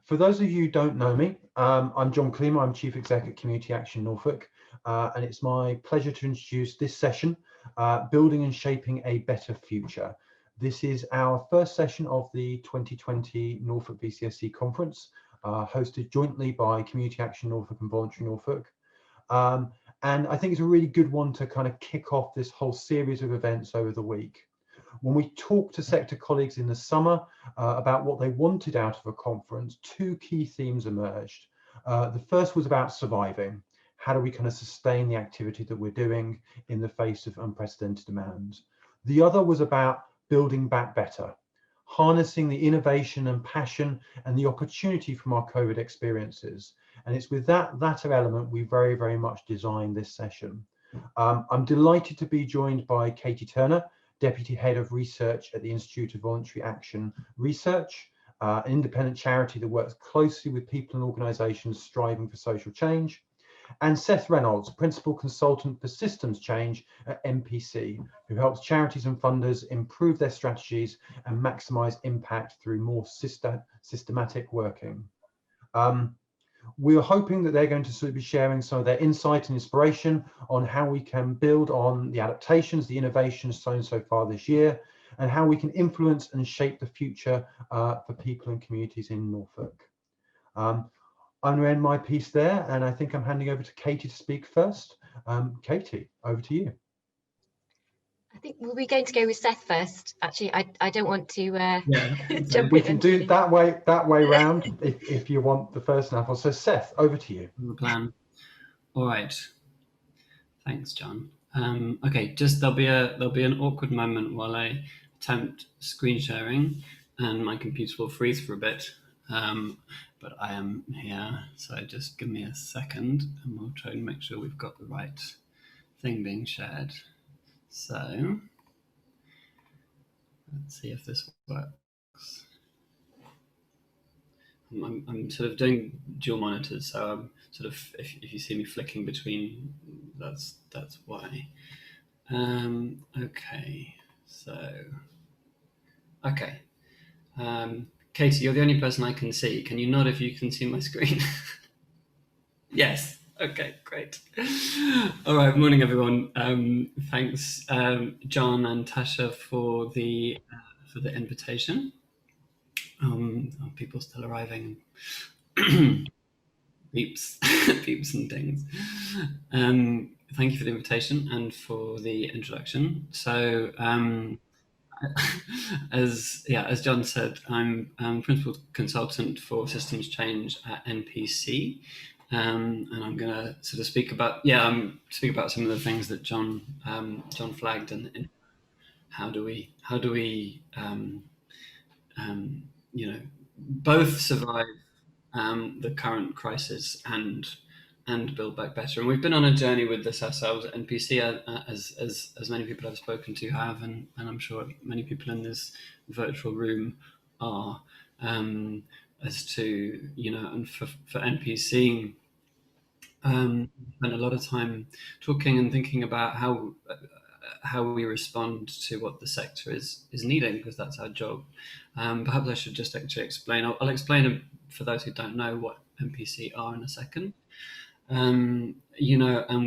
For those of you who don't know me, I'm John Cleamer. I'm Chief Exec at Community Action Norfolk, and it's my pleasure to introduce this session, Building and Shaping a Better Future. This is our first session of the 2020 Norfolk VCSE Conference, hosted jointly by Community Action Norfolk and Voluntary Norfolk. And I think it's a really good one to kind of kick off this whole series of events over the week. When we talked to sector colleagues in the summer about what they wanted out of a conference, two key themes emerged. The first was about surviving. How do we kind of sustain the activity that we're doing in the face of unprecedented demand? The other was about building back better, harnessing the innovation and passion and the opportunity from our COVID experiences. And it's with that latter element we very, very much designed this session. I'm delighted to be joined by Katie Turner, Deputy Head of Research at the Institute of Voluntary Action Research, an independent charity that works closely with people and organisations striving for social change, and Seth Reynolds, Principal Consultant for Systems Change at NPC, who helps charities and funders improve their strategies and maximise impact through more systematic working. We're hoping that they're going to sort of be sharing some of their insight and inspiration on how we can build on the adaptations, the innovations shown so far this year, and how we can influence and shape the future for people and communities in Norfolk. I'm going to end my piece there, and I think I'm handing over to Katie to speak first. Katie, over to you. I think we're going to go with Seth first. Actually, I don't want to jump we in. can do it that way round if you want the first example. So Seth, over to you. The plan. All right. Thanks, John. Okay, there'll be an awkward moment while I attempt screen sharing, and my computer will freeze for a bit. But I am here, so just give me a second, and we'll try and make sure we've got the right thing being shared. So let's see if this works. I'm sort of doing dual monitors, so I'm sort of, if you see me flicking between, that's why. Okay, so okay. Katie, you're the only person I can see. Can you nod if you can see my screen? Yes. Okay, great. All right, morning everyone. Thanks, John and Tasha, for the invitation. People still arriving. Beeps, beeps and dings. Thank you for the invitation and for the introduction. So, as John said, I'm Principal Consultant for Systems Change at NPC. And I'm going to sort of speak about some of the things that John flagged, and how do we both survive the current crisis and build back better. And we've been on a journey with this ourselves at NPC, as many people I've spoken to have, and I'm sure many people in this virtual room are. As to, and for NPC, spent a lot of time talking and thinking about how we respond to what the sector is needing, because that's our job. Perhaps I should just actually explain. I'll explain for those who don't know what NPC are in a second. And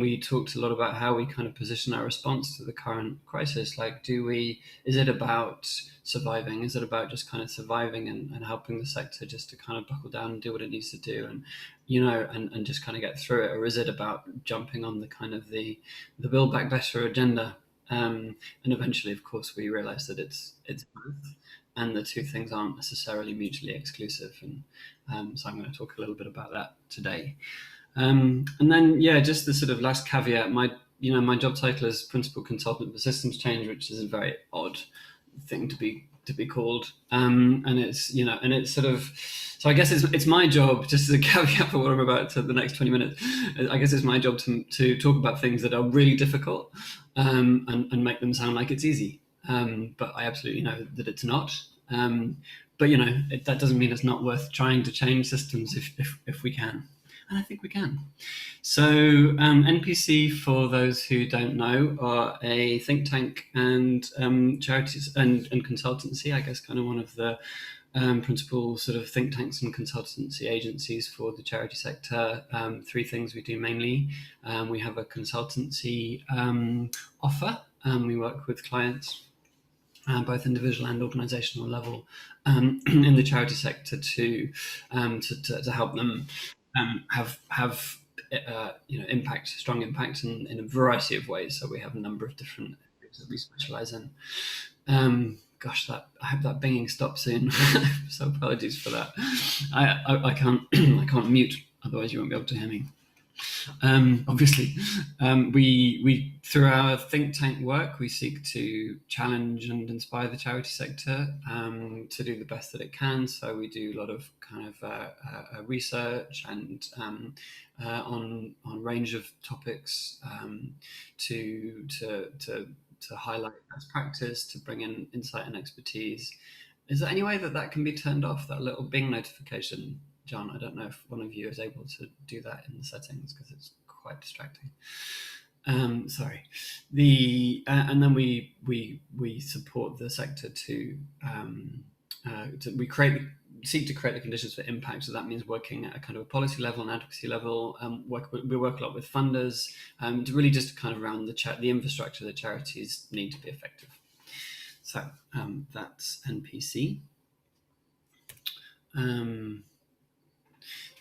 we talked a lot about how we kind of position our response to the current crisis. Like, is it about surviving? Is it about just kind of surviving and helping the sector just to kind of buckle down and do what it needs to do, and and just kind of get through it? Or is it about jumping on the kind of the Build Back Better agenda? And eventually, of course, we realize that it's both, and the two things aren't necessarily mutually exclusive. And so I'm going to talk a little bit about that today. And then, just the sort of last caveat, my job title is Principal Consultant for Systems Change, which is a very odd thing to be called. And it's sort of, so I guess it's my job, just as a caveat for what I'm about to the next 20 minutes, I guess it's my job to talk about things that are really difficult, and make them sound like it's easy. But I absolutely know that it's not. But that doesn't mean it's not worth trying to change systems if we can. And I think we can. So NPC, for those who don't know, are a think tank and charities and consultancy. I guess kind of one of the principal sort of think tanks and consultancy agencies for the charity sector. 3 things we do mainly. We have a consultancy offer. We work with clients, both individual and organisational level, in the charity sector to help them have strong impact in a variety of ways. So we have a number of different areas that we specialise in. Gosh, I hope that binging stops soon. So apologies for that. I can't mute, otherwise you won't be able to hear me. Obviously, we through our think tank work, we seek to challenge and inspire the charity sector to do the best that it can. So we do a lot of kind of research and on a range of topics to highlight best practice, to bring in insight and expertise. Is there any way that can be turned off, that little bing notification? John, I don't know if one of you is able to do that in the settings, because it's quite distracting. Sorry. And then we support the sector to seek to create the conditions for impact. So that means working at a kind of a policy level and advocacy level. We work a lot with funders to really just kind of around the infrastructure that charities need to be effective. So that's NPC.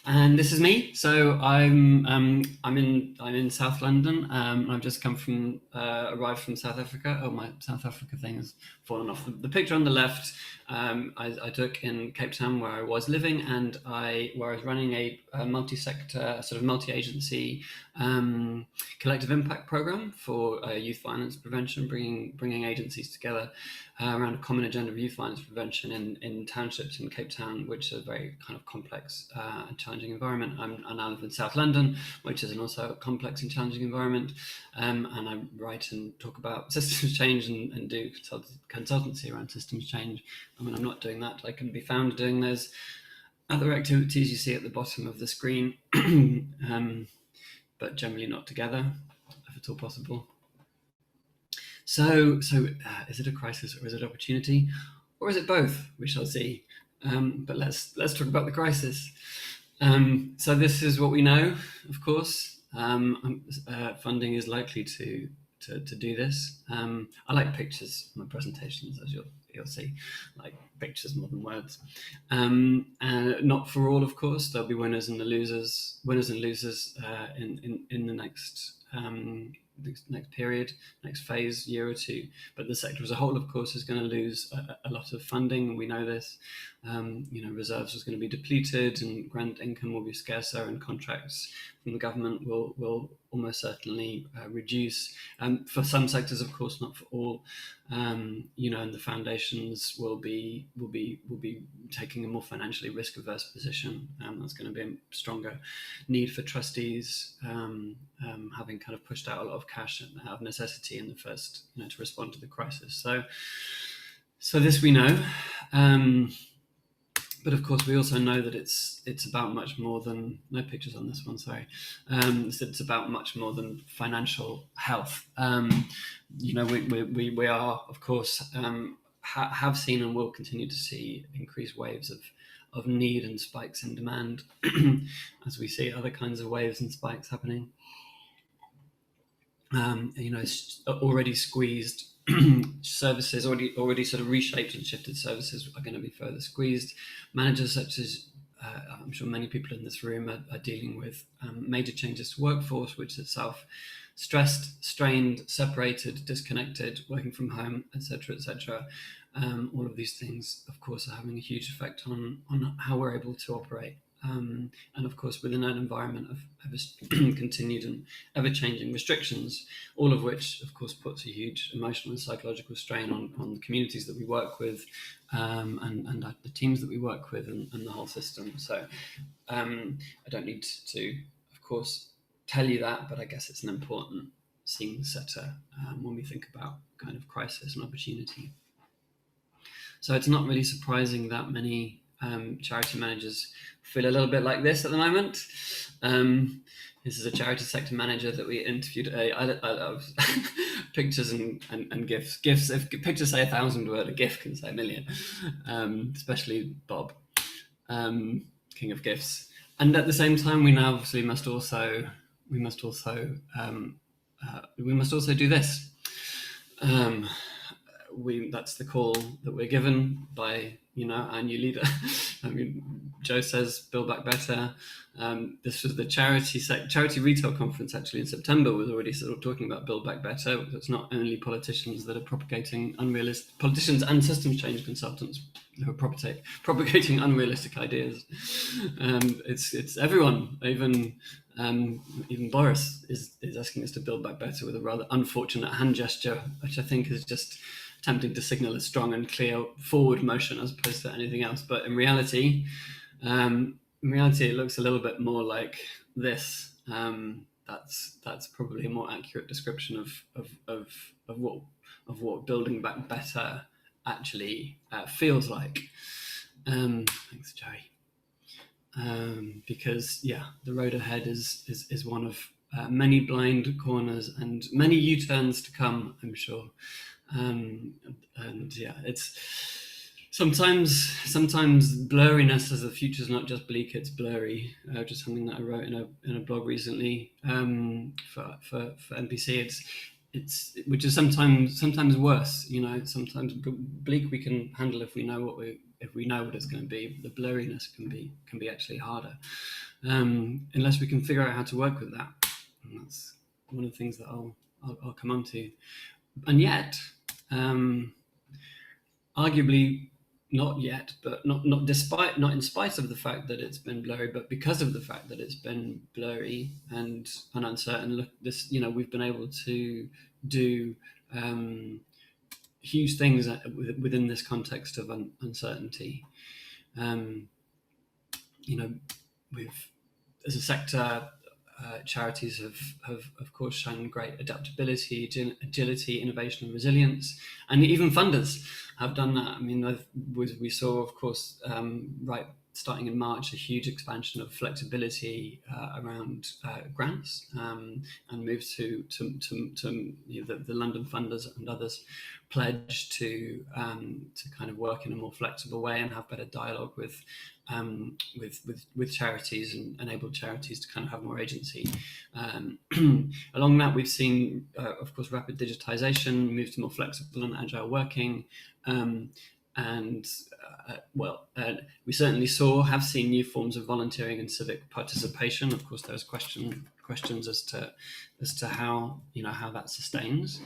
And this is me. So I'm in South London. I've just arrived from South Africa. Oh, my South Africa thing has fallen off. The picture on the left I took in Cape Town, where I was living, and where I was running a multi-sector, sort of multi-agency collective impact program for youth violence prevention, bringing agencies together around a common agenda of youth violence prevention in townships in Cape Town, which is a very kind of complex and challenging environment. I now live in South London, which is also a complex and challenging environment, and I write and talk about systems change and do consultancy around systems change. And when I'm not doing that, I can be found doing those other activities you see at the bottom of the screen, but generally not together, if at all possible. So is it a crisis, or is it opportunity, or is it both? We shall see. But let's talk about the crisis. So this is what we know, of course. Funding is likely to do this. I like pictures in my presentations, as you'll see, like pictures more than words. And not for all, of course. There'll be winners and losers in the next period, next phase, year or two. But the sector as a whole, of course, is going to lose a lot of funding, and we know this. Reserves is going to be depleted, and grant income will be scarcer, and contracts from the government will almost certainly reduce. For some sectors, of course, not for all. And the foundations will be taking a more financially risk-averse position. There's going to be a stronger need for trustees, having kind of pushed out a lot of cash out of necessity in the first, to respond to the crisis. So this we know. But of course, we also know that it's about much more than, no pictures on this one, sorry. It's about much more than financial health. We are, of course, have seen and will continue to see increased waves of need and spikes in demand, as we see other kinds of waves and spikes happening. It's already squeezed. Services already sort of reshaped and shifted services are going to be further squeezed. Managers such as I'm sure many people in this room are dealing with major changes to workforce, which itself stressed, strained, separated, disconnected, working from home, etc., etc. All of these things, of course, are having a huge effect on how we're able to operate. And of course, within an environment of continued and ever-changing restrictions, all of which, of course, puts a huge emotional and psychological strain on the communities that we work with, and the teams that we work with, and the whole system. So I don't need to, of course, tell you that, but I guess it's an important scene setter when we think about kind of crisis and opportunity. So it's not really surprising that many charity managers feel a little bit like this at the moment. This is a charity sector manager that we interviewed. I pictures and gifs. Gifs, if pictures say 1,000 word, a gif can say 1,000,000. Especially Bob, king of gifs. And at the same time, we now obviously must also do this. That's the call that we're given by our new leader. I mean, Joe says Build Back Better. This was the charity retail conference actually in September, was already sort of talking about Build Back Better. It's not only politicians that are propagating politicians and systems change consultants who are propagating unrealistic ideas. It's everyone. Even Boris is asking us to build back better with a rather unfortunate hand gesture, which I think is just attempting to signal a strong and clear forward motion as opposed to anything else. But in reality, it looks a little bit more like this. That's probably a more accurate description of what building back better actually feels like. Thanks, Jerry. Because the road ahead is one of many blind corners and many U-turns to come, I'm sure. It's sometimes blurriness as the future is not just bleak, it's blurry. Just something that I wrote in a blog recently for NPC. It's which is sometimes worse. Sometimes bleak we can handle if we know what it's going to be. The blurriness can be actually harder unless we can figure out how to work with that. And that's one of the things that I'll come on to. And yet, arguably not yet, but not in spite of the fact that it's been blurry, but because of the fact that it's been blurry and uncertain. Look, we've been able to do huge things within this context of uncertainty. We've, as a sector, charities have of course shown great adaptability, agility, innovation, and resilience, and even funders have done that. I mean, we saw, of course, starting in March, a huge expansion of flexibility around grants, and moves to the London funders and others pledge to kind of work in a more flexible way and have better dialogue with charities and enable charities to kind of have more agency. Along that, we've seen, of course, rapid digitization, move to more flexible and agile working, we certainly have seen new forms of volunteering and civic participation. Of course, there's questions as to how that sustains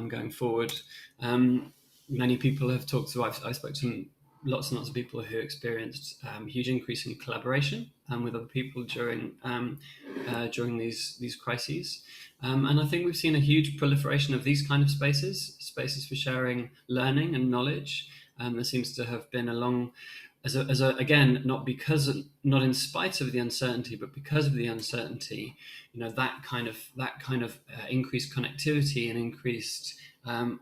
going forward. Many people have talked to. I spoke to lots and lots of people who experienced huge increase in collaboration with other people during these crises, and I think we've seen a huge proliferation of these kind of spaces for sharing learning and knowledge. There seems to have been again, not in spite of the uncertainty, but because of the uncertainty, that kind of increased connectivity and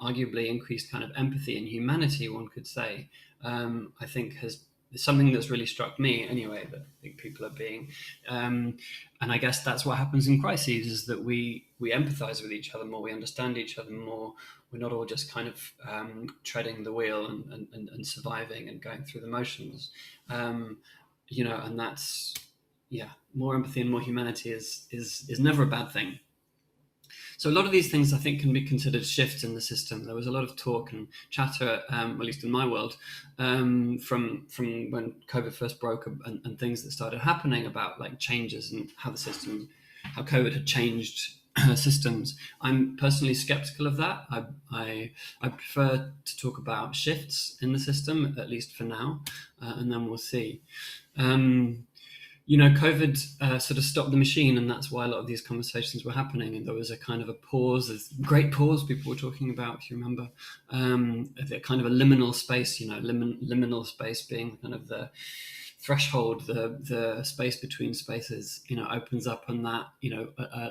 arguably increased kind of empathy and humanity, one could say, I think is something that's really struck me anyway, that I think people are being, and I guess that's what happens in crises, is that we empathize with each other more, we understand each other more. We're not all just kind of treading the wheel and surviving and going through the motions, and that's, more empathy and more humanity is never a bad thing. So a lot of these things, I think, can be considered shifts in the system. There was a lot of talk and chatter, at least in my world, from when COVID first broke and things that started happening about like changes and how COVID had changed systems. I'm personally skeptical of that. I prefer to talk about shifts in the system, at least for now, and then we'll see. COVID sort of stopped the machine, and that's why a lot of these conversations were happening. And there was a kind of a pause, a great pause people were talking about, if you remember, a kind of a liminal space, liminal space being kind of the threshold, the space between spaces, opens up, and that,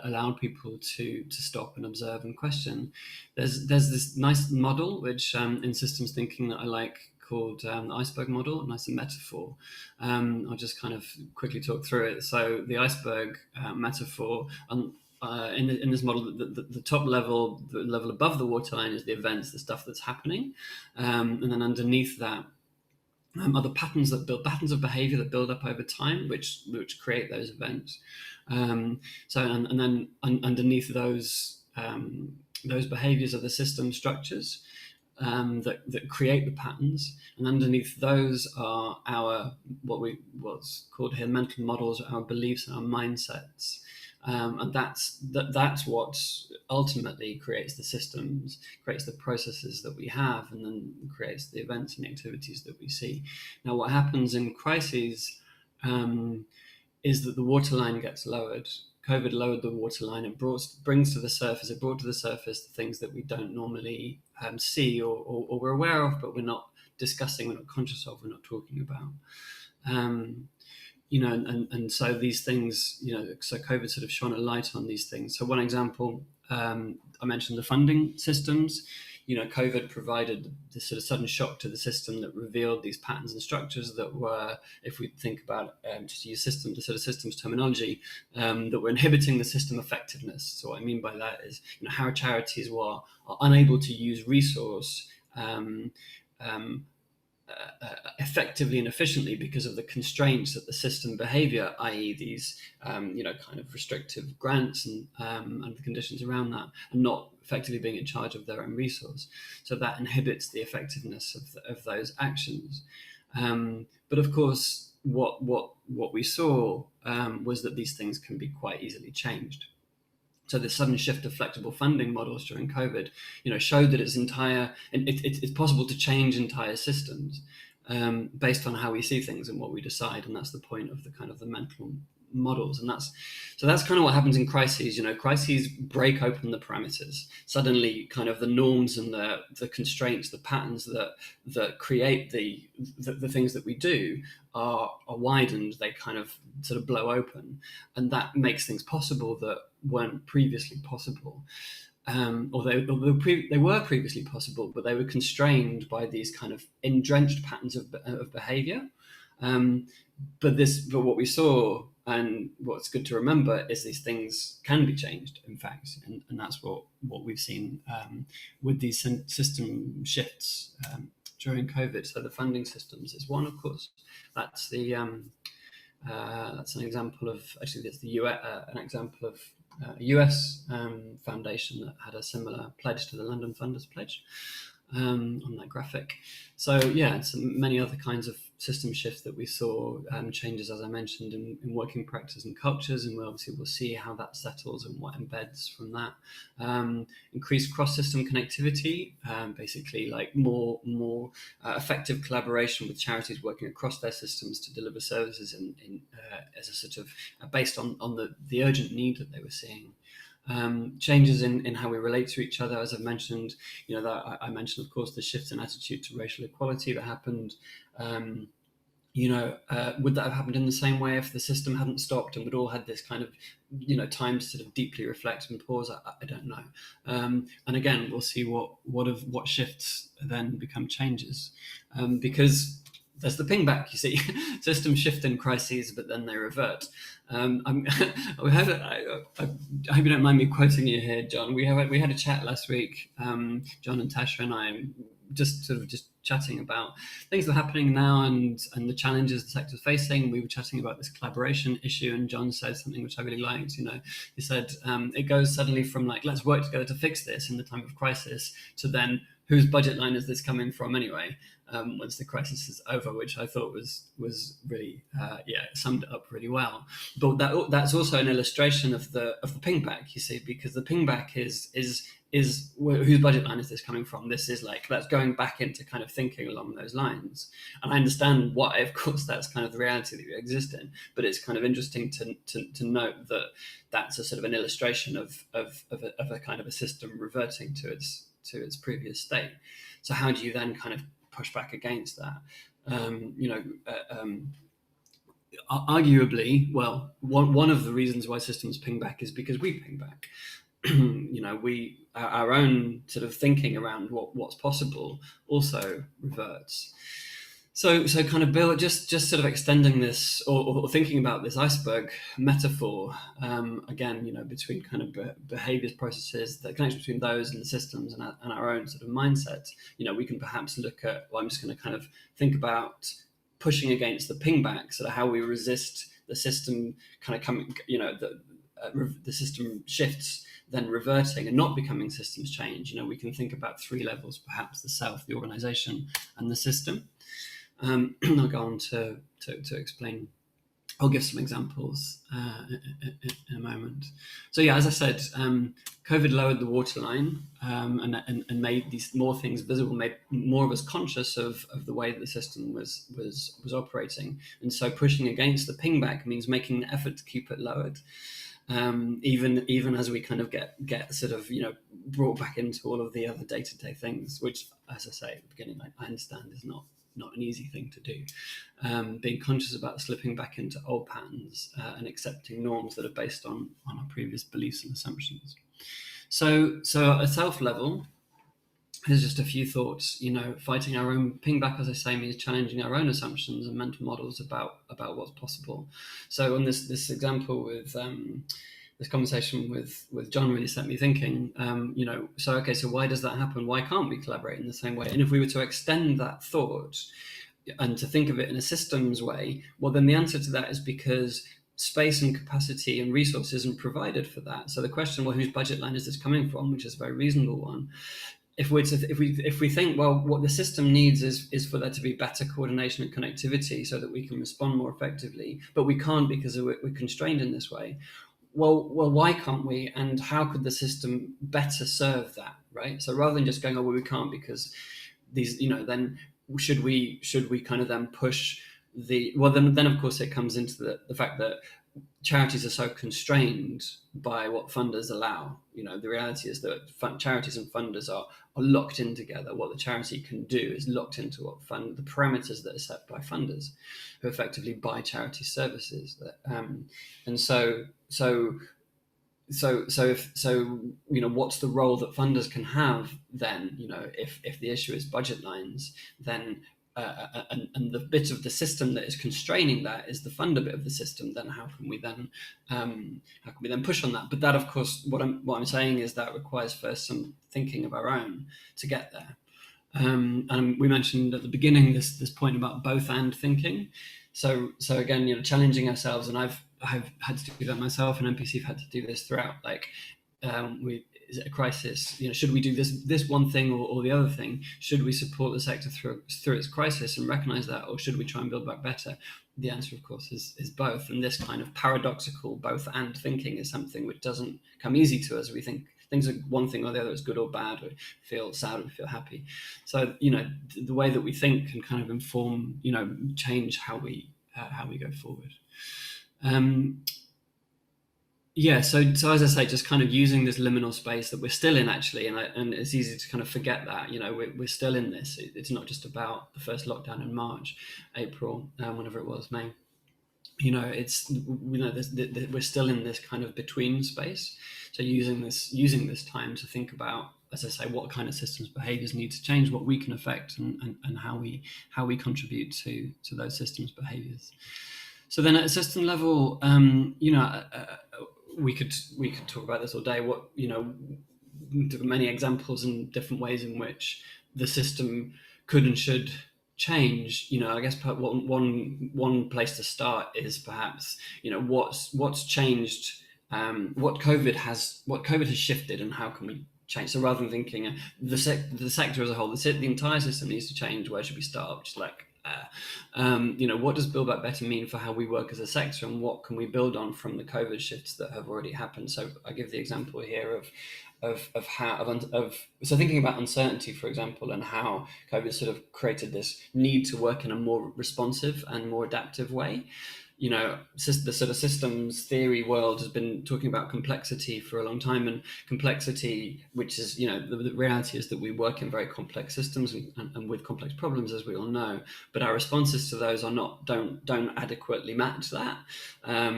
allowed people to stop and observe and question. There's this nice model, which in systems thinking that I like, called the iceberg model, and that's a metaphor. I'll just kind of quickly talk through it. So the iceberg metaphor, in this model, the top level, the level above the waterline, is the events, the stuff that's happening, and then underneath that are the patterns of behavior that build up over time, which create those events. And then underneath those behaviors are the system structures that create the patterns, and underneath those are our what's called here mental models, our beliefs and our mindsets. And that's what ultimately creates the systems, creates the processes that we have, and then creates the events and the activities that we see. Now, what happens in crises is that the waterline gets lowered. COVID lowered the waterline. It brought to the surface the things that we don't normally see or we're aware of, but we're not discussing, we're not conscious of, we're not talking about. And so these things, so COVID sort of shone a light on these things. So one example, I mentioned the funding systems. COVID provided this sort of sudden shock to the system that revealed these patterns and structures that were, if we think about just use the sort of systems terminology, that were inhibiting the system effectiveness. So what I mean by that is, how charities are unable to use resource effectively and efficiently because of the constraints of the system behavior, i.e. these kind of restrictive grants and the conditions around that, and not effectively being in charge of their own resource. So that inhibits the effectiveness of those actions. But of course, what we saw was that these things can be quite easily changed. So the sudden shift to flexible funding models during COVID, showed that it's possible to change entire systems based on how we see things and what we decide, and that's the point of the mental models. And that's kind of what happens in crises. Crises break open the parameters. Suddenly, kind of the norms and the constraints, the patterns that create the things that we do are widened. They kind of sort of blow open, and that makes things possible that weren't previously possible. Although they were previously possible, but they were constrained by these kind of entrenched patterns of behavior. But what we saw, and what's good to remember, is these things can be changed, in fact, and that's what we've seen with these system shifts during COVID. So the funding systems is one, of course. That's that's an example of, actually, that's the US, an example of a US foundation that had a similar pledge to the London Funders Pledge on that graphic. So yeah, many other kinds of system shifts that we saw, changes, as I mentioned, in working practice and cultures, and we'll see how that settles and what embeds from that. Increased cross-system connectivity, basically like more effective collaboration with charities working across their systems to deliver services as a sort of based on the urgent need that they were seeing. Changes in how we relate to each other, as I've mentioned. That I mentioned, of course, the shift in attitude to racial equality that happened. Would that have happened in the same way if the system hadn't stopped and we'd all had this kind of, time to sort of deeply reflect and pause? I don't know. And again, we'll see what shifts then become changes, because there's the ping back, you see. Systems shift in crises, but then they revert. I hope you don't mind me quoting you here, John. We had a chat last week, John and Tasha and I, just chatting about things that are happening now and the challenges the sector's facing. We were chatting about this collaboration issue, and John said something which I really liked. He said it goes suddenly from like, let's work together to fix this in the time of crisis, to then whose budget line is this coming from anyway? Once the crisis is over, which I thought was really summed it up really well. But that's also an illustration of the ping back, you see, because the ping back is whose budget line is this coming from? This is like, that's going back into kind of thinking along those lines. And I understand why, of course, that's kind of the reality that we exist in, but it's kind of interesting to note that that's a sort of an illustration of a kind of a system reverting to its previous state. So how do you then kind of push back against that? Arguably, well, one of the reasons why systems ping back is because we ping back. our own sort of thinking around what's possible also reverts. So kind of Bill, just sort of extending this or thinking about this iceberg metaphor, again, between kind of behaviors, processes, the connection between those and the systems and our own sort of mindset, we can perhaps look at, I'm just going to kind of think about pushing against the pingback, sort of how we resist the system kind of coming, the system shifts, then reverting and not becoming systems change. We can think about 3 levels, perhaps: the self, the organization, and the system. I'll go on to explain. I'll give some examples in a moment. So yeah, as I said, COVID lowered the waterline and made these more things visible, made more of us conscious of the way that the system was operating. And so pushing against the pingback means making an effort to keep it lowered. Even as we kind of get sort of brought back into all of the other day-to-day things, which, as I say at the beginning, I understand is not an easy thing to do. Being conscious about slipping back into old patterns and accepting norms that are based on our previous beliefs and assumptions. So at a self level, here's just a few thoughts. Fighting our own pingback, as I say, means challenging our own assumptions and mental models about what's possible. So on this example with this conversation with John really set me thinking, so why does that happen? Why can't we collaborate in the same way? And if we were to extend that thought and to think of it in a systems way, well, then the answer to that is because space and capacity and resource isn't provided for that. So the question, well, whose budget line is this coming from, which is a very reasonable one. If we think, well, what the system needs is for there to be better coordination and connectivity so that we can respond more effectively, but we can't because we're constrained in this way. Well, why can't we? And how could the system better serve that, right? So rather than just going, oh, well, we can't because these, then should we kind of then push then of course it comes into the fact that charities are so constrained by what funders allow. The reality is that charities and funders are locked in together. What the charity can do is locked into the parameters that are set by funders, who effectively buy charity services. What's the role that funders can have then? If the issue is budget lines, then and the bit of the system that is constraining that is the funder bit of the system, then how can we then push on that? But that, of course, what I'm saying is that requires first some thinking of our own to get there. And we mentioned at the beginning this point about both and thinking. So again, challenging ourselves, and I've had to do that myself, and NPC have had to do this throughout. Is it a crisis? Should we do this one thing or the other thing? Should we support the sector through its crisis and recognize that, or should we try and build back better? The answer, of course, is both. And this kind of paradoxical both and thinking is something which doesn't come easy to us. We think things are one thing or the other, is good or bad, or feel sad or feel happy. So the way that we think can kind of inform, change how we go forward. So as I say, just kind of using this liminal space that we're still in, actually, and it's easy to kind of forget that, we're still in this. It's not just about the first lockdown in March, April, whenever it was, May. We're still in this kind of between space. So using this time to think about, as I say, what kind of systems behaviors need to change, what we can affect, and how we contribute to those systems behaviors. So then at a system level, we could talk about this all day. Many examples and different ways in which the system could and should change. I guess one place to start is perhaps what's changed, what COVID has shifted, and how can we change. So rather than thinking the sector as a whole, the entire system needs to change, where should we start? Just what does Build Back Better mean for how we work as a sector, and what can we build on from the COVID shifts that have already happened? So I give the example here so thinking about uncertainty, for example, and how COVID sort of created this need to work in a more responsive and more adaptive way. you know, the sort of systems theory world has been talking about complexity for a long time, and complexity, which is, you know, the reality is that we work in very complex systems and with complex problems, as we all know, but our responses to those are don't adequately match that. I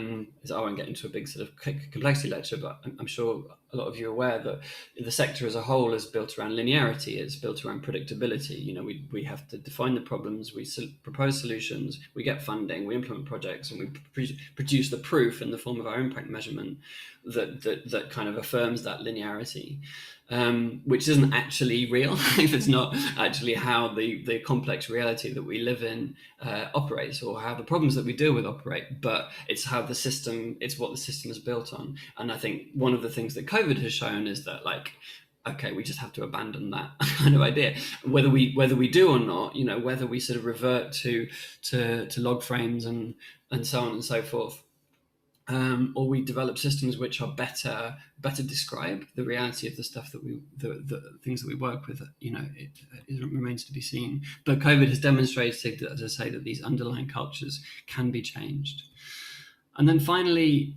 won't get into a big sort of complexity lecture, but I'm sure a lot of you are aware that the sector as a whole is built around linearity. It's built around predictability. You know, we have to define the problems, we propose solutions, we get funding, we implement projects, and we produce the proof in the form of our impact measurement that kind of affirms that linearity, which isn't actually real if it's not actually how the complex reality that we live in operates, or how the problems that we deal with operate, but it's how the system, it's what the system is built on. And I think one of the things that COVID has shown is that, like, okay, we just have to abandon that kind of idea, whether we do or not, you know, whether we sort of revert to log frames and so on and so forth, or we develop systems which are better describe the reality of the stuff that the things that we work with. You know, it remains to be seen. But COVID has demonstrated that, as I say, that these underlying cultures can be changed. And then finally,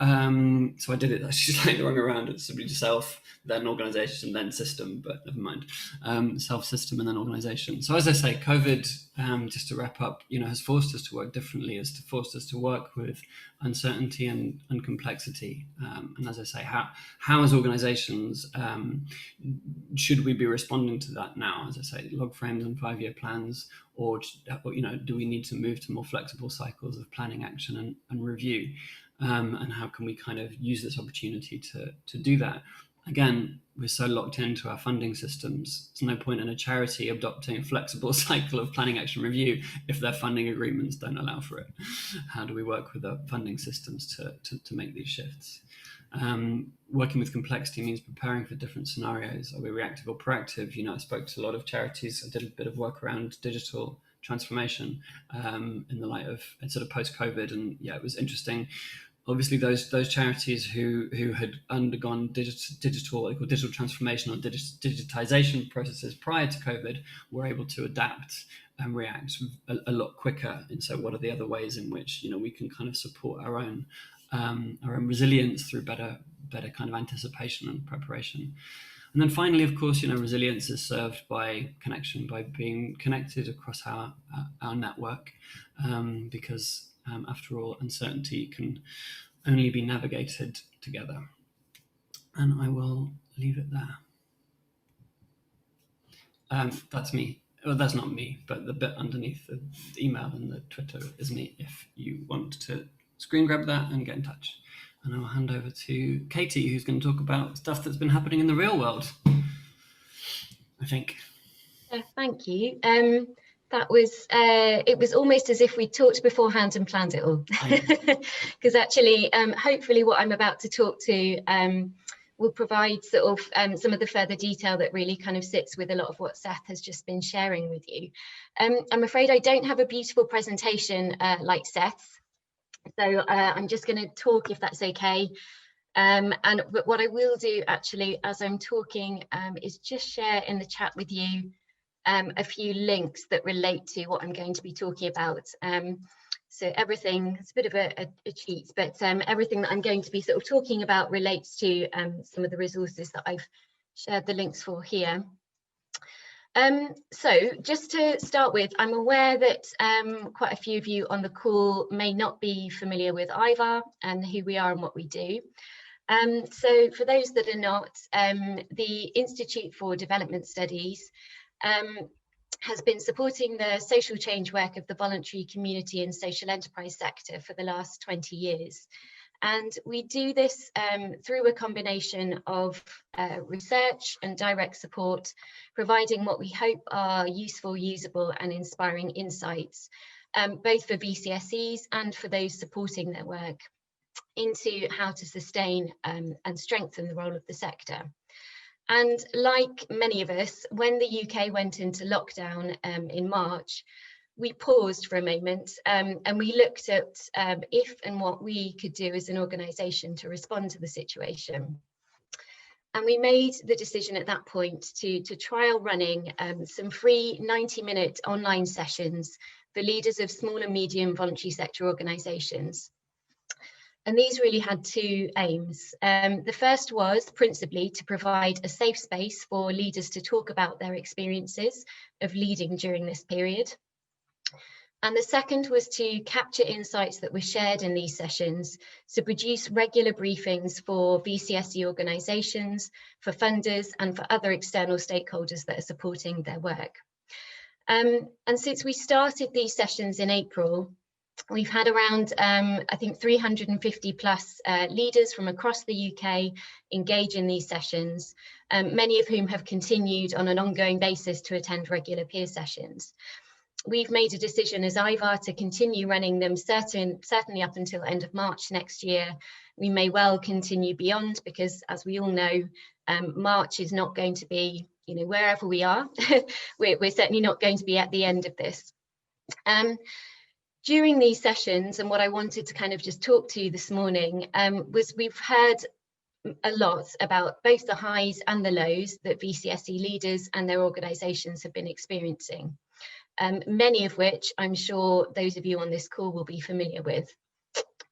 so I did it actually slightly wrong around. It's simply self, then organization, then system, but never mind. Self, system, and then organization. So as I say, COVID, just to wrap up, you know, has forced us to work differently, has forced us to work with uncertainty and complexity. And as I say, how as organizations should we be responding to that now? As I say, log frames and 5-year plans, or, you know, do we need to move to more flexible cycles of planning, action, and review? And how can we kind of use this opportunity to do that? Again, we're so locked into our funding systems. There's no point in a charity adopting a flexible cycle of planning, action, review if their funding agreements don't allow for it. How do we work with the funding systems to make these shifts? Working with complexity means preparing for different scenarios. Are we reactive or proactive? You know, I spoke to a lot of charities. I did a bit of work around digital transformation in the light of sort of post-COVID, and yeah, it was interesting. Obviously, those charities who had undergone digital transformation or digitization processes prior to COVID were able to adapt and react a lot quicker. And so, what are the other ways in which, you know, we can kind of support our own resilience through better kind of anticipation and preparation? And then finally, of course, you know, resilience is served by connection, by being connected across our network, because after all, uncertainty can only be navigated together. And I will leave it there. That's me. Well, that's not me, but the bit underneath the email and the Twitter is me, if you want to screen grab that and get in touch. And I'll hand over to Katie, who's going to talk about stuff that's been happening in the real world, I think. Thank you. That was, it was almost as if we talked beforehand and planned it all. Because actually, hopefully what I'm about to talk to will provide sort of some of the further detail that really kind of sits with a lot of what Seth has just been sharing with you. I'm afraid I don't have a beautiful presentation like Seth's, so I'm just going to talk if that's okay. But what I will do actually as I'm talking is just share in the chat with you a few links that relate to what I'm going to be talking about. So everything, it's a bit of a cheat, but everything that I'm going to be sort of talking about relates to some of the resources that I've shared the links for here. So just to start with, I'm aware that quite a few of you on the call may not be familiar with IVAR and who we are and what we do. So for those that are not, the Institute for Development Studies has been supporting the social change work of the voluntary community and social enterprise sector for the last 20 years. And we do this through a combination of research and direct support, providing what we hope are useful, usable and inspiring insights, both for VCSEs and for those supporting their work, into how to sustain and strengthen the role of the sector. And like many of us, when the UK went into lockdown in March, we paused for a moment and we looked at if and what we could do as an organisation to respond to the situation. And we made the decision at that point to trial running some free 90-minute online sessions for leaders of small and medium voluntary sector organisations. And these really had two aims. The first was principally to provide a safe space for leaders to talk about their experiences of leading during this period. And the second was to capture insights that were shared in these sessions, to produce regular briefings for VCSE organisations, for funders and for other external stakeholders that are supporting their work. And since we started these sessions in April, we've had around, I think, 350 plus leaders from across the UK engage in these sessions, many of whom have continued on an ongoing basis to attend regular peer sessions. We've made a decision as IVAR to continue running them certainly up until end of March next year. We may well continue beyond, because as we all know, March is not going to be, wherever we are, we're certainly not going to be at the end of this. During these sessions, and what I wanted to kind of just talk to you this morning was we've heard a lot about both the highs and the lows that VCSE leaders and their organisations have been experiencing. Many of which I'm sure those of you on this call will be familiar with.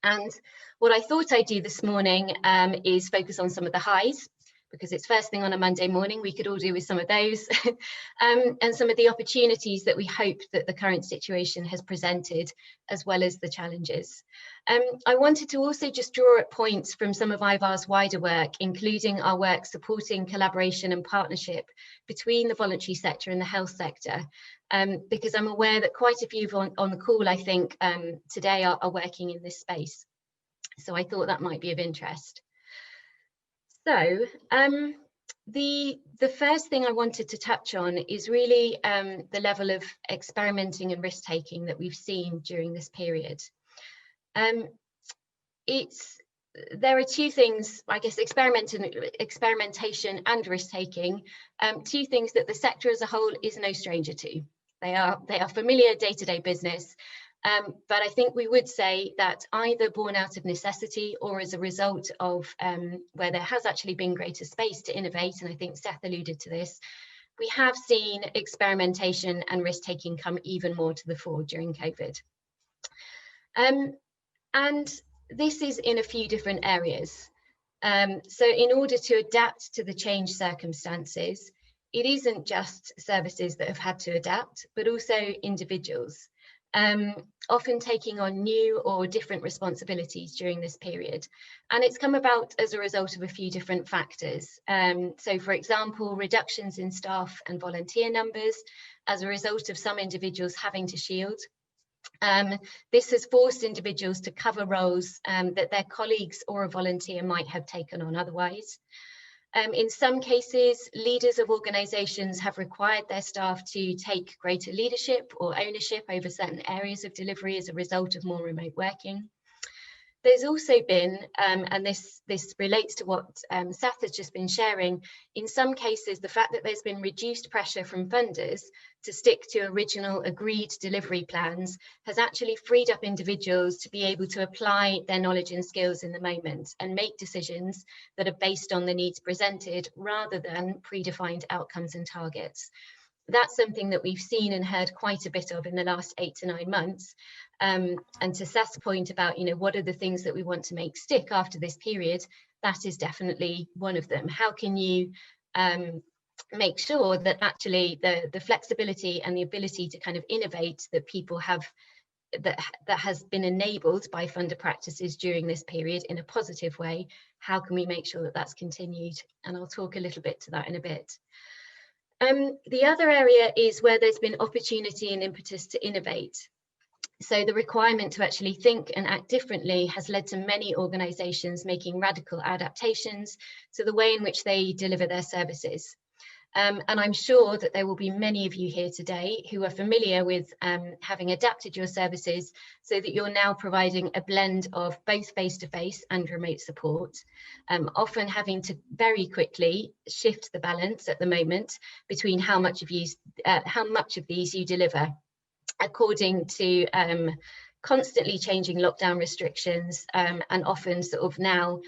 And what I thought I'd do this morning is focus on some of the highs, because it's first thing on a Monday morning. We could all do with some of those, and some of the opportunities that we hope that the current situation has presented, as well as the challenges. I wanted to also just draw at points from some of IVAR's wider work, including our work supporting collaboration and partnership between the voluntary sector and the health sector, because I'm aware that quite a few on the call, I think, today are working in this space. So I thought that might be of interest. So the first thing I wanted to touch on is really the level of experimenting and risk-taking that we've seen during this period. There are two things, I guess, experimentation and risk-taking, two things that the sector as a whole is no stranger to. They are familiar day-to-day business. But I think we would say that either born out of necessity or as a result of where there has actually been greater space to innovate, and I think Seth alluded to this, we have seen experimentation and risk-taking come even more to the fore during COVID. And this is in a few different areas. So in order to adapt to the changed circumstances, it isn't just services that have had to adapt, but also individuals. Often taking on new or different responsibilities during this period. And it's come about as a result of a few different factors. So for example, reductions in staff and volunteer numbers as a result of some individuals having to shield. This has forced individuals to cover roles that their colleagues or a volunteer might have taken on otherwise. In some cases, leaders of organisations have required their staff to take greater leadership or ownership over certain areas of delivery as a result of more remote working. There's also been, and this relates to what Seth has just been sharing, in some cases, the fact that there's been reduced pressure from funders to stick to original agreed delivery plans has actually freed up individuals to be able to apply their knowledge and skills in the moment and make decisions that are based on the needs presented rather than predefined outcomes and targets. That's something that we've seen and heard quite a bit of in the last 8 to 9 months. And to Seth's point about, what are the things that we want to make stick after this period, that is definitely one of them. How can you make sure that actually the flexibility and the ability to kind of innovate that people have, that has been enabled by funder practices during this period in a positive way, how can we make sure that that's continued? And I'll talk a little bit to that in a bit. The other area is where there's been opportunity and impetus to innovate. So the requirement to actually think and act differently has led to many organisations making radical adaptations to the way in which they deliver their services. And I'm sure that there will be many of you here today who are familiar with having adapted your services so that you're now providing a blend of both face-to-face and remote support, often having to very quickly shift the balance at the moment between how much of these you deliver, according to constantly changing lockdown restrictions and often sort of now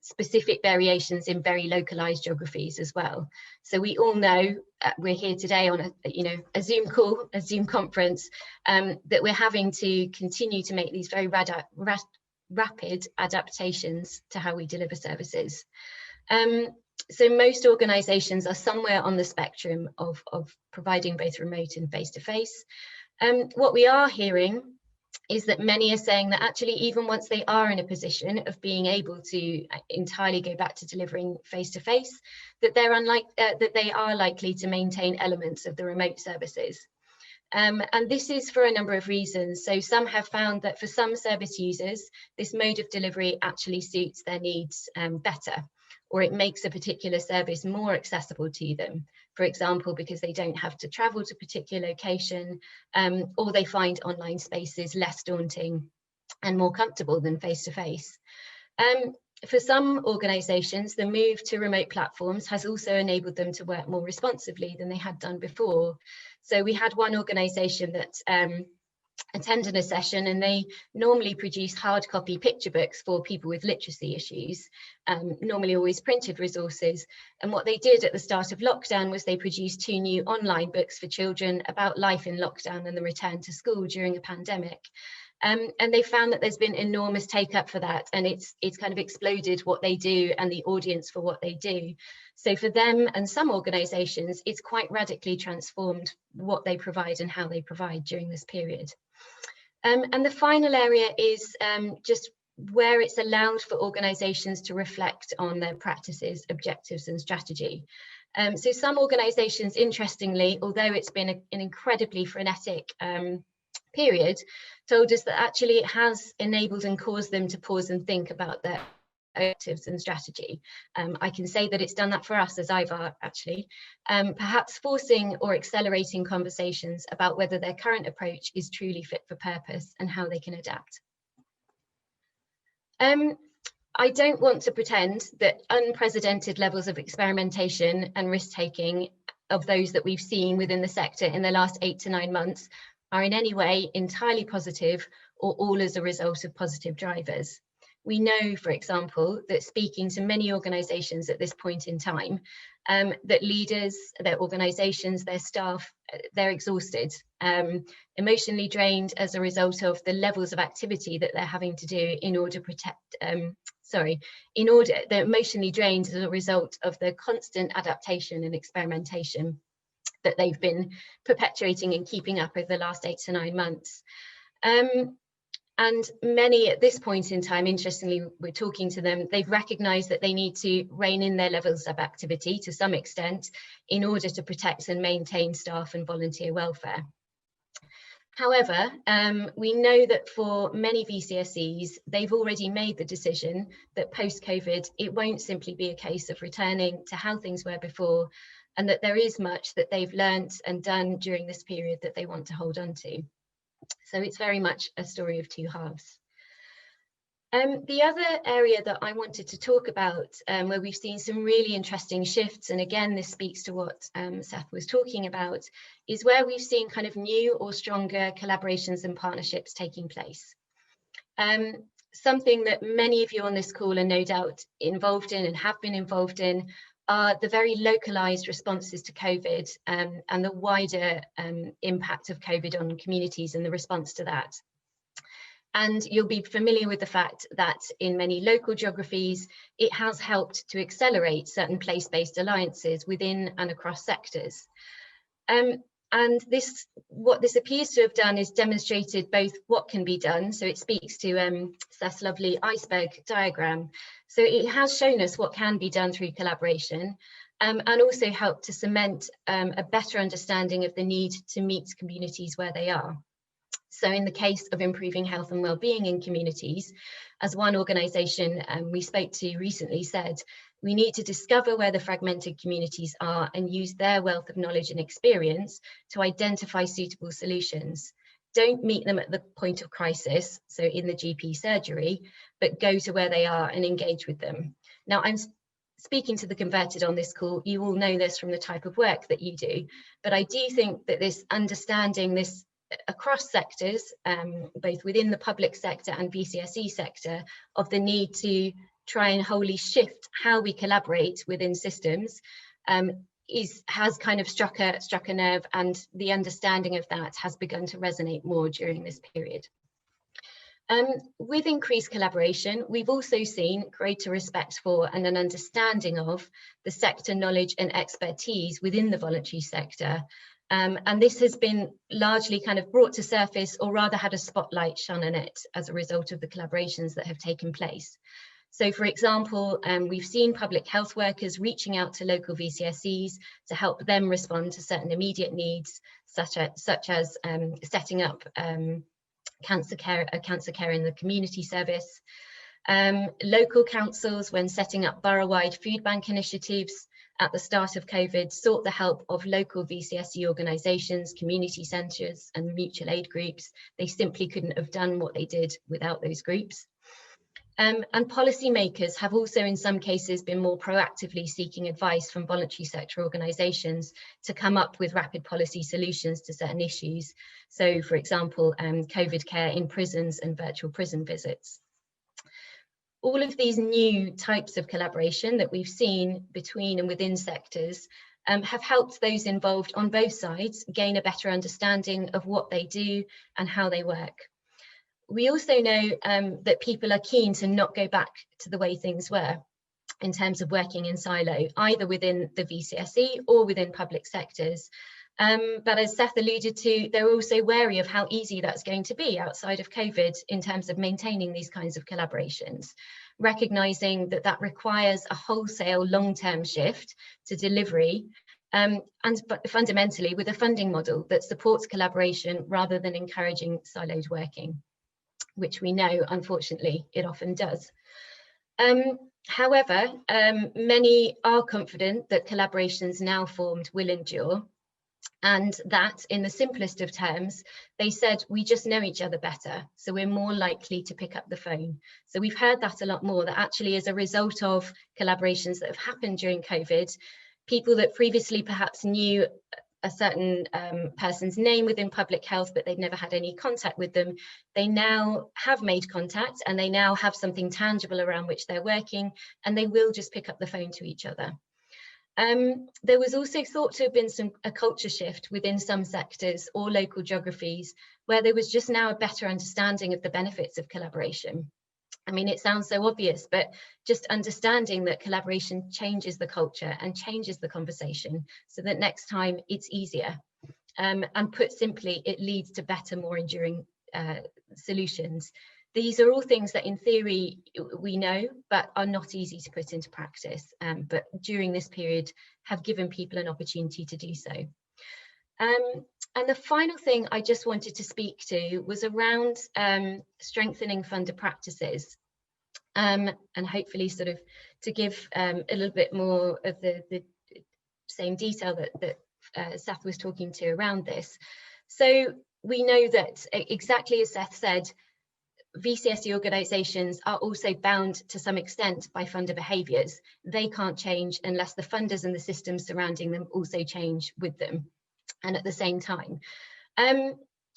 specific variations in very localized geographies as well. So we all know we're here today on a Zoom call, a Zoom conference, that we're having to continue to make these very rapid adaptations to how we deliver services. So most organisations are somewhere on the spectrum of providing both remote and face-to-face. What we are hearing is that many are saying that actually, even once they are in a position of being able to entirely go back to delivering face-to-face, that they are likely to maintain elements of the remote services. And this is for a number of reasons. So some have found that for some service users, this mode of delivery actually suits their needs better, or it makes a particular service more accessible to them. For example, because they don't have to travel to a particular location, or they find online spaces less daunting and more comfortable than face-to-face. For some organisations, the move to remote platforms has also enabled them to work more responsively than they had done before. So we had one organisation that attended a session, and they normally produce hard copy picture books for people with literacy issues, normally always printed resources. And what they did at the start of lockdown was they produced 2 new online books for children about life in lockdown and the return to school during a pandemic. And they found that there's been enormous take up for that, and it's kind of exploded what they do and the audience for what they do. So for them and some organisations, it's quite radically transformed what they provide and how they provide during this period. And the final area is just where it's allowed for organisations to reflect on their practices, objectives and strategy. So some organisations, interestingly, although it's been an incredibly frenetic period, told us that actually it has enabled and caused them to pause and think about their objectives and strategy. I can say that it's done that for us as IVAR, actually, perhaps forcing or accelerating conversations about whether their current approach is truly fit for purpose and how they can adapt. I don't want to pretend that unprecedented levels of experimentation and risk-taking of those that we've seen within the sector in the last 8 to 9 months are in any way entirely positive or all as a result of positive drivers. We know, for example, that speaking to many organisations at this point in time, that leaders, their organisations, their staff, they're exhausted, emotionally drained as a result of the levels of activity that they're having to do in order to protect, they're emotionally drained as a result of the constant adaptation and experimentation that they've been perpetuating and keeping up over the last 8 to 9 months. And many at this point in time, interestingly, we're talking to them, they've recognised that they need to rein in their levels of activity to some extent in order to protect and maintain staff and volunteer welfare. However, we know that for many VCSEs, they've already made the decision that post-COVID, it won't simply be a case of returning to how things were before, and that there is much that they've learnt and done during this period that they want to hold on to. So it's very much a story of 2 halves. The other area that I wanted to talk about, where we've seen some really interesting shifts, and again, this speaks to what Seth was talking about, is where we've seen kind of new or stronger collaborations and partnerships taking place. Something that many of you on this call are no doubt involved in and have been involved in are the very localised responses to COVID and the wider impact of COVID on communities and the response to that. And you'll be familiar with the fact that in many local geographies, it has helped to accelerate certain place-based alliances within and across sectors. And what this appears to have done is demonstrated both what can be done. So it speaks to Seth's lovely iceberg diagram. So it has shown us what can be done through collaboration, and also helped to cement a better understanding of the need to meet communities where they are. So in the case of improving health and well-being in communities, as one organisation we spoke to recently said, we need to discover where the fragmented communities are and use their wealth of knowledge and experience to identify suitable solutions. Don't meet them at the point of crisis, so in the GP surgery, but go to where they are and engage with them. Now, I'm speaking to the converted on this call. You all know this from the type of work that you do, but I do think that this understanding this across sectors, both within the public sector and VCSE sector, of the need to try and wholly shift how we collaborate within systems has kind of struck a nerve, and the understanding of that has begun to resonate more during this period. With increased collaboration, we've also seen greater respect for and an understanding of the sector knowledge and expertise within the voluntary sector. And this has been largely kind of brought to surface, or rather had a spotlight shone on it as a result of the collaborations that have taken place. So, for example, we've seen public health workers reaching out to local VCSEs to help them respond to certain immediate needs, such as setting up cancer care in the community service. Local councils, when setting up borough-wide food bank initiatives at the start of COVID, sought the help of local VCSE organisations, community centres and mutual aid groups. They simply couldn't have done what they did without those groups. And policymakers have also in some cases been more proactively seeking advice from voluntary sector organisations to come up with rapid policy solutions to certain issues. So, for example, COVID care in prisons and virtual prison visits. All of these new types of collaboration that we've seen between and within sectors have helped those involved on both sides gain a better understanding of what they do and how they work. We also know that people are keen to not go back to the way things were in terms of working in silo, either within the VCSE or within public sectors. But as Seth alluded to, they're also wary of how easy that's going to be outside of COVID in terms of maintaining these kinds of collaborations, recognising that that requires a wholesale long-term shift to delivery, but fundamentally with a funding model that supports collaboration rather than encouraging siloed working, which we know, unfortunately, it often does. However, many are confident that collaborations now formed will endure, and that in the simplest of terms, they said, we just know each other better, so we're more likely to pick up the phone. So we've heard that a lot more, that actually as a result of collaborations that have happened during COVID, people that previously perhaps knew a certain person's name within public health, but they'd never had any contact with them, they now have made contact and they now have something tangible around which they're working, and they will just pick up the phone to each other. There was also thought to have been a culture shift within some sectors or local geographies where there was just now a better understanding of the benefits of collaboration. I mean, it sounds so obvious, but just understanding that collaboration changes the culture and changes the conversation so that next time it's easier. And put simply, it leads to better, more enduring solutions. These are all things that in theory we know, but are not easy to put into practice, but during this period have given people an opportunity to do so. And the final thing I just wanted to speak to was around strengthening funder practices, and hopefully sort of to give a little bit more of the same detail that Seth was talking to around this. So we know that, exactly as Seth said, VCSE organisations are also bound to some extent by funder behaviours. They can't change unless the funders and the systems surrounding them also change with them and at the same time.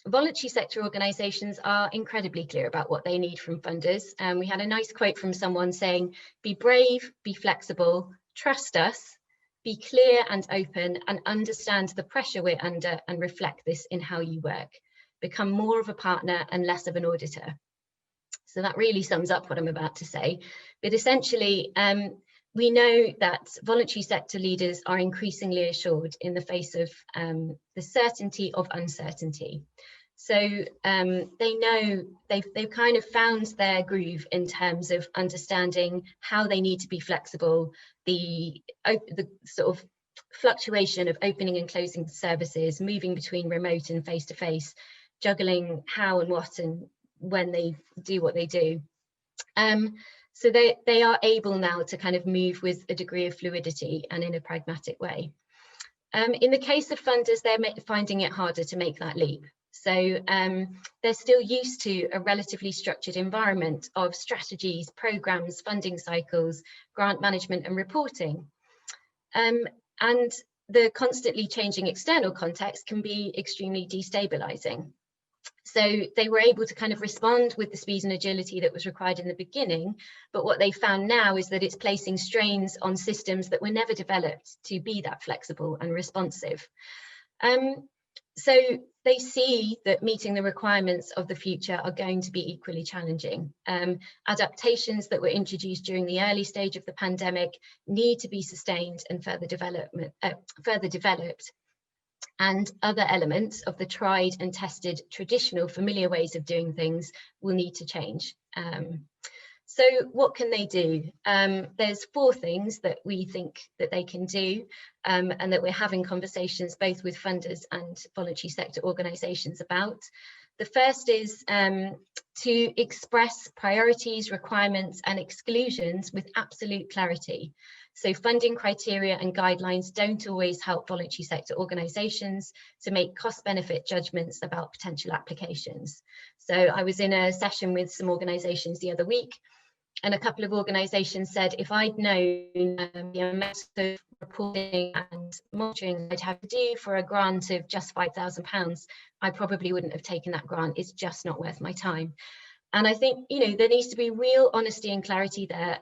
Voluntary sector organisations are incredibly clear about what they need from funders. We had a nice quote from someone saying, be brave, be flexible, trust us, be clear and open, and understand the pressure we're under and reflect this in how you work. Become more of a partner and less of an auditor. So that really sums up what I'm about to say. But essentially, we know that voluntary sector leaders are increasingly assured in the face of the certainty of uncertainty. So they know they've kind of found their groove in terms of understanding how they need to be flexible, the sort of fluctuation of opening and closing services, moving between remote and face-to-face, juggling how and what and when they do what they do. So they are able now to kind of move with a degree of fluidity and in a pragmatic way. In the case of funders, they're finding it harder to make that leap. So they're still used to a relatively structured environment of strategies, programs, funding cycles, grant management and reporting. And the constantly changing external context can be extremely destabilizing. So they were able to kind of respond with the speed and agility that was required in the beginning. But what they found now is that it's placing strains on systems that were never developed to be that flexible and responsive. So they see that meeting the requirements of the future are going to be equally challenging. Adaptations that were introduced during the early stage of the pandemic need to be sustained and further developed. And other elements of the tried and tested traditional familiar ways of doing things will need to change. So what can they do? There's 4 things that we think that they can do, and that we're having conversations both with funders and voluntary sector organisations about. The first is to express priorities, requirements and exclusions with absolute clarity. So funding criteria and guidelines don't always help voluntary sector organisations to make cost-benefit judgments about potential applications. So I was in a session with some organisations the other week, and a couple of organisations said, if I'd known the amount of reporting and monitoring I'd have to do for a grant of just £5,000, I probably wouldn't have taken that grant. It's just not worth my time. And I think, you know, there needs to be real honesty and clarity there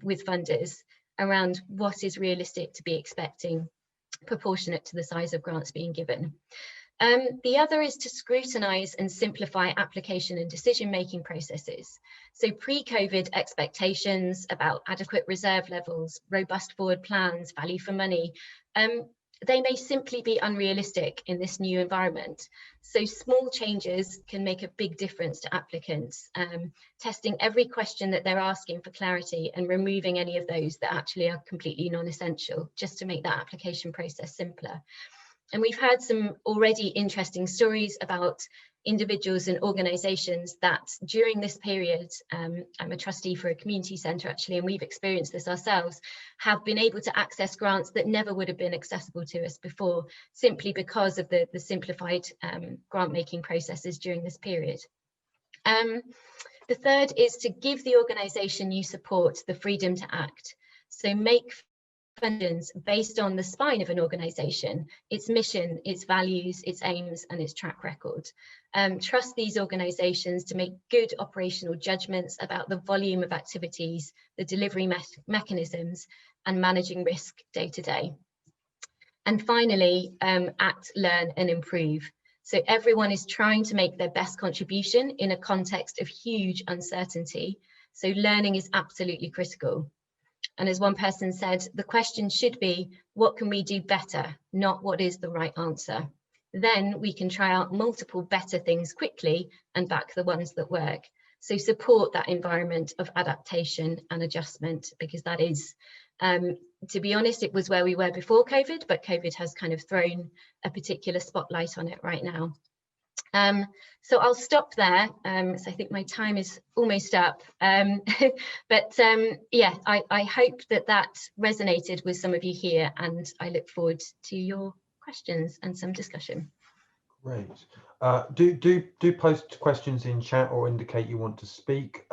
with funders around what is realistic to be expecting, proportionate to the size of grants being given. The other is to scrutinise and simplify application and decision-making processes. So pre-COVID expectations about adequate reserve levels, robust forward plans, value for money, they may simply be unrealistic in this new environment. So small changes can make a big difference to applicants, testing every question that they're asking for clarity and removing any of those that actually are completely non-essential, just to make that application process simpler. And we've heard some already interesting stories about individuals and organisations that during this period, I'm a trustee for a community centre actually, and we've experienced this ourselves, have been able to access grants that never would have been accessible to us before, simply because of the simplified grant making processes during this period. The third is to give the organisation you support the freedom to act. So make fundings based on the spine of an organisation, its mission, its values, its aims and its track record. Trust these organisations to make good operational judgments about the volume of activities, the delivery mechanisms and managing risk day to day. And finally, act, learn and improve. So everyone is trying to make their best contribution in a context of huge uncertainty. So learning is absolutely critical. And as one person said, the question should be, what can we do better, not what is the right answer? Then we can try out multiple better things quickly and back the ones that work. So support that environment of adaptation and adjustment, because that is, to be honest, it was where we were before COVID, but COVID has kind of thrown a particular spotlight on it right now. So I'll stop there. So I think my time is almost up. But yeah, I hope that that resonated with some of you here, and I look forward to your questions and some discussion. Great. Do post questions in chat or indicate you want to speak.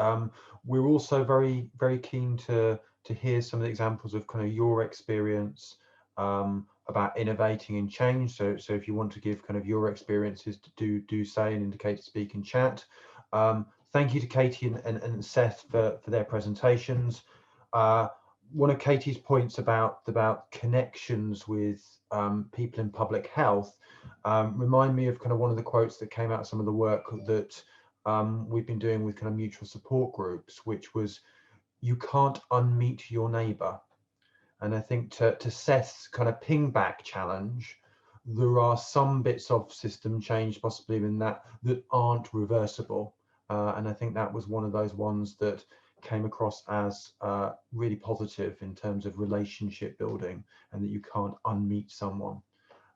We're also very keen to hear some of the examples of kind of your experience about innovating and change. So if you want to give kind of your experiences, do say and indicate to speak in chat. Thank you to Katie and Seth for their presentations. One of Katie's points about connections with people in public health remind me of kind of one of the quotes that came out of some of the work that we've been doing with kind of mutual support groups, which was, you can't unmeet your neighbour. And I think to Seth's kind of ping back challenge, there are some bits of system change possibly in that aren't reversible. And I think that was one of those ones that came across as really positive in terms of relationship building, and that you can't unmeet someone.